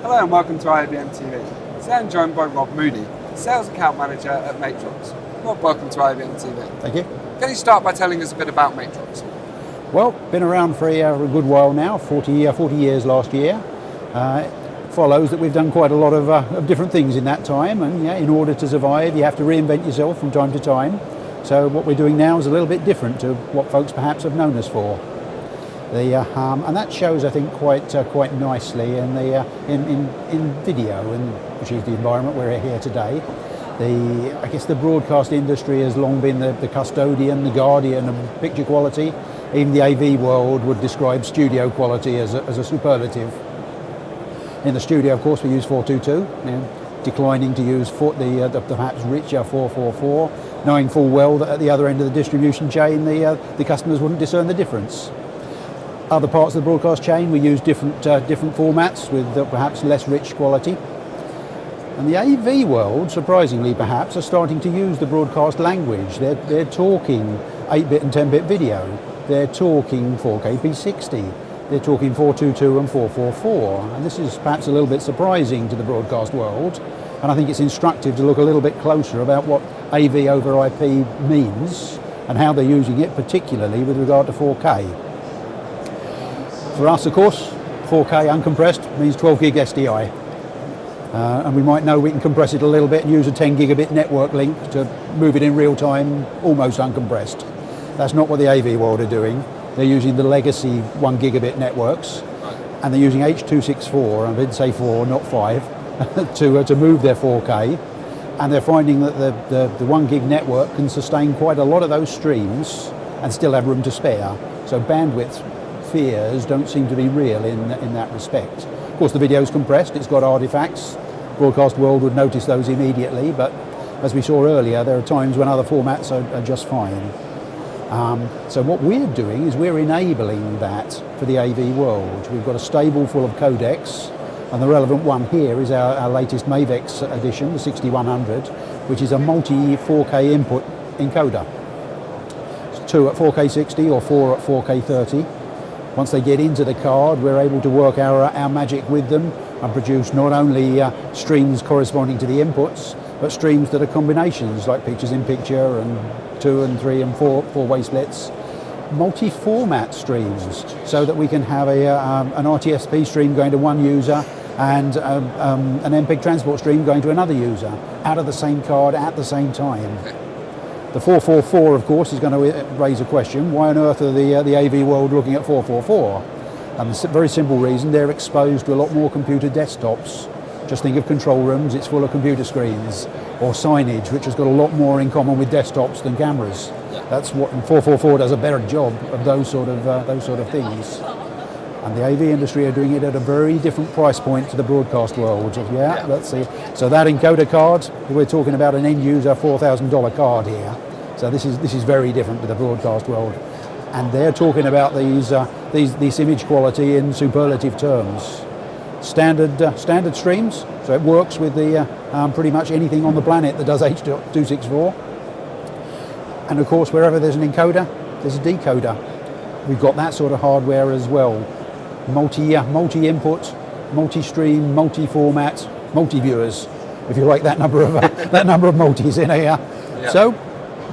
Hello and welcome to IBM TV. Today I'm joined by Rob Moodey, Sales Account Manager at Matrox. Rob, welcome to IBM TV. Thank you. Can you start by telling us a bit about Matrox? Well, been around for a good while now, 40 years last year. Follows that we've done quite a lot of different things in that time, and in order to survive you have to reinvent yourself from time to time. So what we're doing now is a little bit different to what folks perhaps have known us for. And that shows, I think, quite nicely in video, which is the environment we're here today. I guess the broadcast industry has long been the custodian, the guardian of picture quality. Even the AV world would describe studio quality as a superlative. In the studio, of course, we use 422, declining to use the perhaps richer 444, knowing full well that at the other end of the distribution chain, the customers wouldn't discern the difference. Other parts of the broadcast chain, we use different formats with perhaps less rich quality. And the AV world, surprisingly perhaps, are starting to use the broadcast language. They're talking 8-bit and 10-bit video. They're talking 4K P60. They're talking 422 and 444. And this is perhaps a little bit surprising to the broadcast world. And I think it's instructive to look a little bit closer about what AV over IP means and how they're using it, particularly with regard to 4K. For us, of course, 4K uncompressed means 12 gig SDI. And we might know we can compress it a little bit and use a 10 gigabit network link to move it in real time, almost uncompressed. That's not what the AV world are doing. They're using the legacy 1 gigabit networks, and they're using H.264, I did say 4, not 5, to move their 4K. And they're finding that the 1 gig network can sustain quite a lot of those streams and still have room to spare. So bandwidth fears don't seem to be real in that respect. Of course, the video's compressed, it's got artifacts. Broadcast world would notice those immediately, but as we saw earlier, there are times when other formats are just fine. So what we're doing is we're enabling that for the AV world. We've got a stable full of codecs, and the relevant one here is our latest Mavex edition, the 6100, which is a multi-4K input encoder. It's 2 at 4K 60 or 4 at 4K 30. Once they get into the card, we're able to work our magic with them and produce not only streams corresponding to the inputs, but streams that are combinations, like pictures in picture and 2 and 3 and 4-way splits. Multi-format streams, so that we can have an RTSP stream going to one user and an MPEG transport stream going to another user, out of the same card at the same time. The 444, of course, is going to raise a question. Why on earth are the AV world looking at 444? And the very simple reason, they're exposed to a lot more computer desktops. Just think of control rooms, it's full of computer screens, or signage, which has got a lot more in common with desktops than cameras. That's what 444 does a better job of those sort of things. And the AV industry are doing it at a very different price point to the broadcast world. Let's see. So that encoder card, we're talking about an end user $4,000 card here. So this is very different to the broadcast world. And they're talking about this image quality in superlative terms. Standard streams, so it works with the pretty much anything on the planet that does H.264. And of course, wherever there's an encoder, there's a decoder. We've got that sort of hardware as well. Multi-input, multi-stream, multi-format, multi-viewers, if you like that number of multis in here. So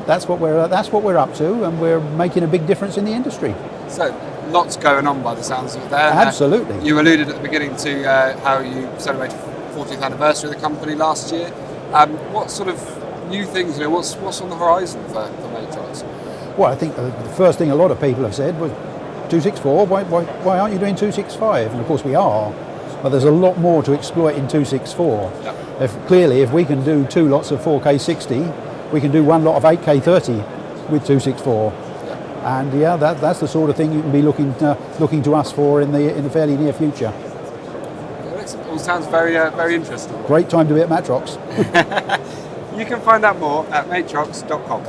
that's what we're up to, and we're making a big difference in the industry. So lots going on by the sounds of it there. Absolutely. You alluded at the beginning to how you celebrated the 40th anniversary of the company last year. What sort of new things, what's on the horizon for Matrox? Well, I think the first thing a lot of people have said was 264, why aren't you doing 265? And of course we are, but there's a lot more to exploit in 264. If we can do 2 lots of 4K 60, we can do 1 lot of 8K 30 with 264. And that's the sort of thing you can be looking to us for in the fairly near future. It all sounds very interesting. Great time to be at Matrox. You can find out more at matrox.com.